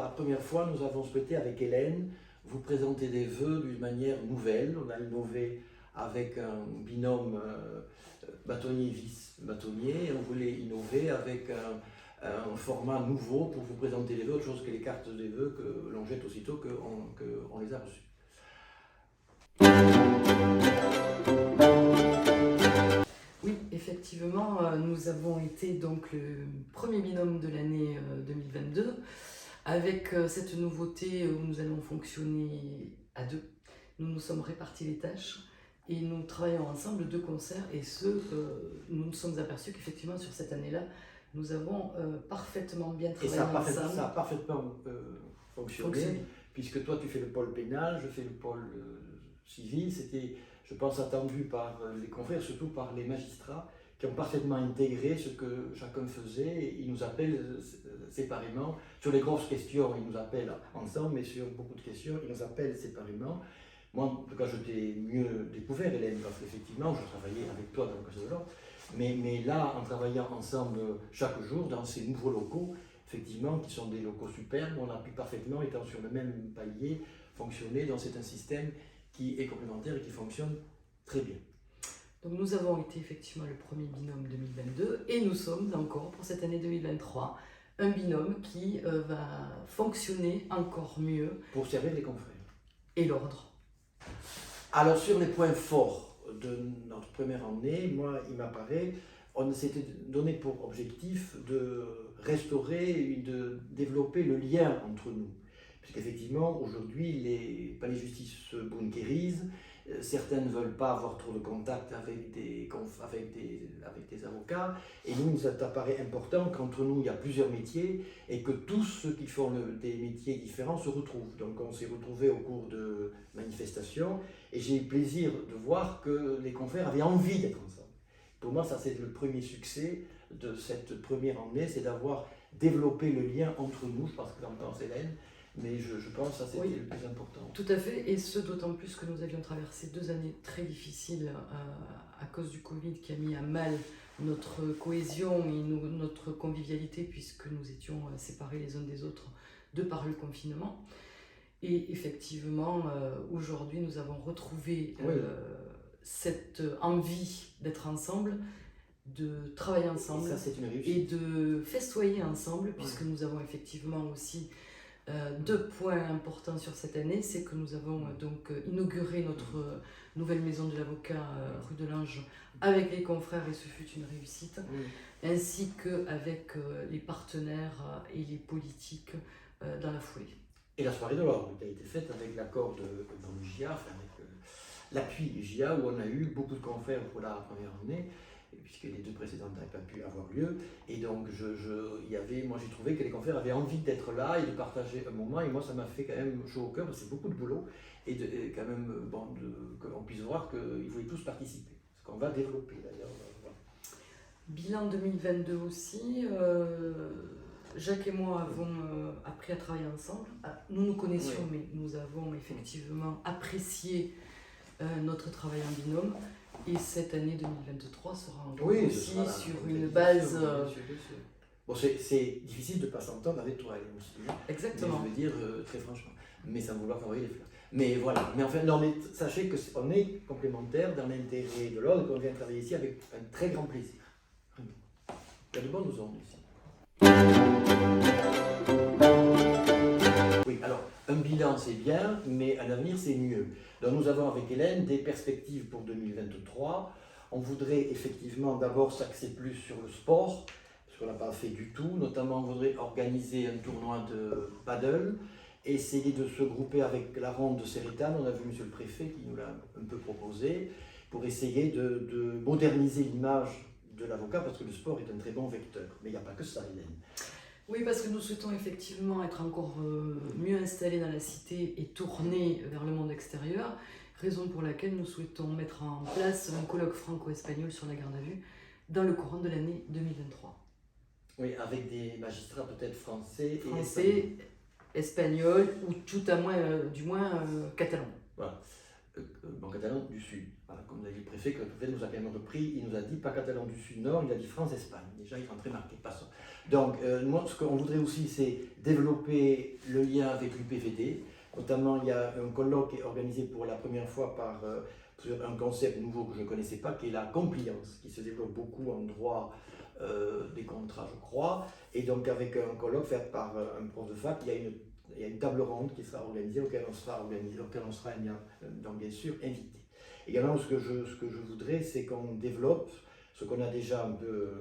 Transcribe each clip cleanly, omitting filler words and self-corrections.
la première fois, nous avons souhaité avec Hélène vous présenter des vœux d'une manière nouvelle. On a innové avec un binôme bâtonnier-vice-bâtonnier et on voulait innover avec un format nouveau pour vous présenter les vœux, autre chose que les cartes des vœux que l'on jette aussitôt qu'on les a reçus. Oui, effectivement, nous avons été donc le premier binôme de l'année 2022 avec cette nouveauté où nous allons fonctionner à deux. Nous nous sommes répartis les tâches et nous travaillons ensemble de concert et nous nous sommes aperçus qu'effectivement sur cette année-là, nous avons parfaitement bien travaillé ensemble. Ça a parfaitement fonctionné, puisque toi tu fais le pôle pénal, je fais le pôle civil. C'était, je pense, attendu par les confrères, surtout par les magistrats, qui ont parfaitement intégré ce que chacun faisait. Ils nous appellent séparément. Sur les grosses questions, ils nous appellent ensemble, mais sur beaucoup de questions, ils nous appellent séparément. Moi, en tout cas, je t'ai mieux découvert, Hélène, parce qu'effectivement, je travaillais avec toi dans le cas de l'ordre. Mais là, en travaillant ensemble chaque jour dans ces nouveaux locaux, effectivement, qui sont des locaux superbes, on a pu parfaitement, étant sur le même palier, fonctionner. Donc c'est un système qui est complémentaire et qui fonctionne très bien. Donc nous avons été effectivement le premier binôme 2022 et nous sommes encore pour cette année 2023 un binôme qui va fonctionner encore mieux. Pour servir les confrères. Et l'ordre. Alors sur les points forts de notre première année, moi il m'apparaît, on s'était donné pour objectif de restaurer et de développer le lien entre nous. Puisqu'effectivement, aujourd'hui, les palais de justice se bunkérisent, certains ne veulent pas avoir trop de contact avec des avocats, et nous, il nous apparaît important qu'entre nous, il y a plusieurs métiers, et que tous ceux qui font des métiers différents se retrouvent. Donc on s'est retrouvés au cours de manifestations, et j'ai eu plaisir de voir que les confrères avaient envie d'être ensemble. Pour moi, ça c'est le premier succès de cette première année, c'est d'avoir développé le lien entre nous. Je pense que j'en pense Hélène, mais je pense que ça c'était le plus important. Tout à fait, et ce d'autant plus que nous avions traversé 2 années très difficiles à cause du Covid qui a mis à mal notre cohésion et notre convivialité puisque nous étions séparés les uns des autres de par le confinement. Et effectivement, aujourd'hui nous avons retrouvé cette envie d'être ensemble, de travailler ensemble et de festoyer ensemble, puisque nous avons effectivement aussi 2 points importants sur cette année. C'est que nous avons donc inauguré notre nouvelle maison de l'avocat rue de l'Ange avec les confrères et ce fut une réussite, ainsi qu'avec les partenaires et les politiques dans la foulée. Et la soirée de l'ordre qui a été faite avec l'accord dans le GIA, avec l'appui du GIA, où on a eu beaucoup de confrères pour la première année, puisque les 2 précédentes n'avaient pas pu avoir lieu. Et donc, moi j'ai trouvé que les confrères avaient envie d'être là et de partager un moment. Et moi, ça m'a fait quand même chaud au cœur, parce que c'est beaucoup de boulot. Et quand même, qu'on puisse voir qu'ils voulaient tous participer. Ce qu'on va développer d'ailleurs. Voilà. Bilan 2022 aussi. Jacques et moi avons appris à travailler ensemble. Nous nous connaissions, mais nous avons effectivement apprécié notre travail en binôme. Et cette année 2023 sera encore aussi sur une base... Bon, c'est difficile de ne pas s'entendre avec toi, Hélène, aussi. Exactement. Mais je veux dire, très franchement, mais sans vouloir t'envoyer les fleurs. Mais voilà, mais enfin, non, mais sachez qu'on est complémentaires dans l'intérêt de l'ordre et qu'on vient travailler ici avec un très grand plaisir. Il y a de bonnes ondes ici. Oui, alors, un bilan c'est bien, mais un avenir c'est mieux. Donc nous avons avec Hélène des perspectives pour 2023. On voudrait effectivement d'abord s'axer plus sur le sport, ce qu'on n'a pas fait du tout. Notamment, on voudrait organiser un tournoi de paddle, essayer de se grouper avec la ronde de Sérétane. On a vu monsieur le préfet qui nous l'a un peu proposé, pour essayer de moderniser l'image de l'avocat, parce que le sport est un très bon vecteur. Mais il n'y a pas que ça, Hélène. Oui, parce que nous souhaitons effectivement être encore mieux installés dans la cité et tourner vers le monde extérieur, raison pour laquelle nous souhaitons mettre en place un colloque franco-espagnol sur la garde à vue dans le courant de l'année 2023. Oui, avec des magistrats peut-être français espagnols ou tout à moins, du moins catalans. Voilà. bon catalan du Sud. Voilà, comme l'a dit le préfet, quand le préfet nous a quand même repris, il nous a dit pas catalan du Sud-Nord, il a dit France-Espagne. Déjà, il est très marqué. Passons. Donc, moi, ce qu'on voudrait aussi, c'est développer le lien avec l'UPVD. Notamment, il y a un colloque qui est organisé pour la première fois par un concept nouveau que je ne connaissais pas, qui est la compliance, qui se développe beaucoup en droit des contrats, je crois. Et donc, avec un colloque fait par un prof de fac, il y a une table ronde qui sera organisée, auquel on sera donc bien sûr invité. Également, ce que je voudrais, c'est qu'on développe, ce qu'on a déjà un peu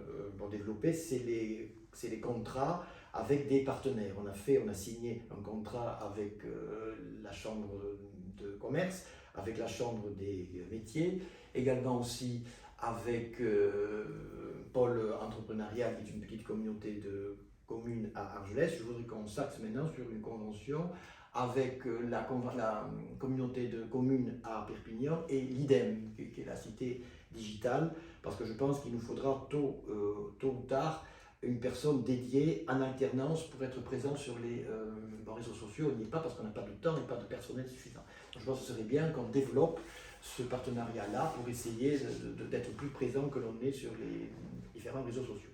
développé, c'est les contrats avec des partenaires. On a signé un contrat avec la Chambre de commerce, avec la Chambre des métiers, également aussi avec Pôle entrepreneurial, qui est une petite communauté de communes à Argelès. Je voudrais qu'on s'axe maintenant sur une convention avec la communauté de communes à Perpignan et l'IDEM, qui est la cité digitale, parce que je pense qu'il nous faudra tôt ou tard une personne dédiée en alternance pour être présente sur les réseaux sociaux. On n'y est pas parce qu'on n'a pas de temps et pas de personnel suffisant. Donc, je pense que ce serait bien qu'on développe ce partenariat-là pour essayer d'être plus présent que l'on est sur les différents réseaux sociaux.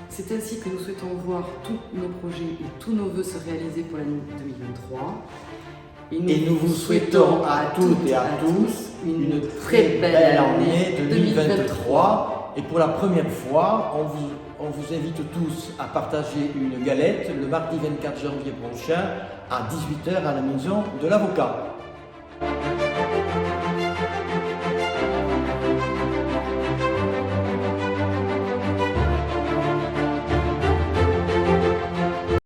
C'est ainsi que nous souhaitons voir tous nos projets et tous nos vœux se réaliser pour l'année 2023. Et nous vous souhaitons à toutes et à tous une très belle année 2023. Et pour la première fois, on vous invite tous à partager une galette le mardi 24 janvier prochain à 18h à la maison de l'avocat.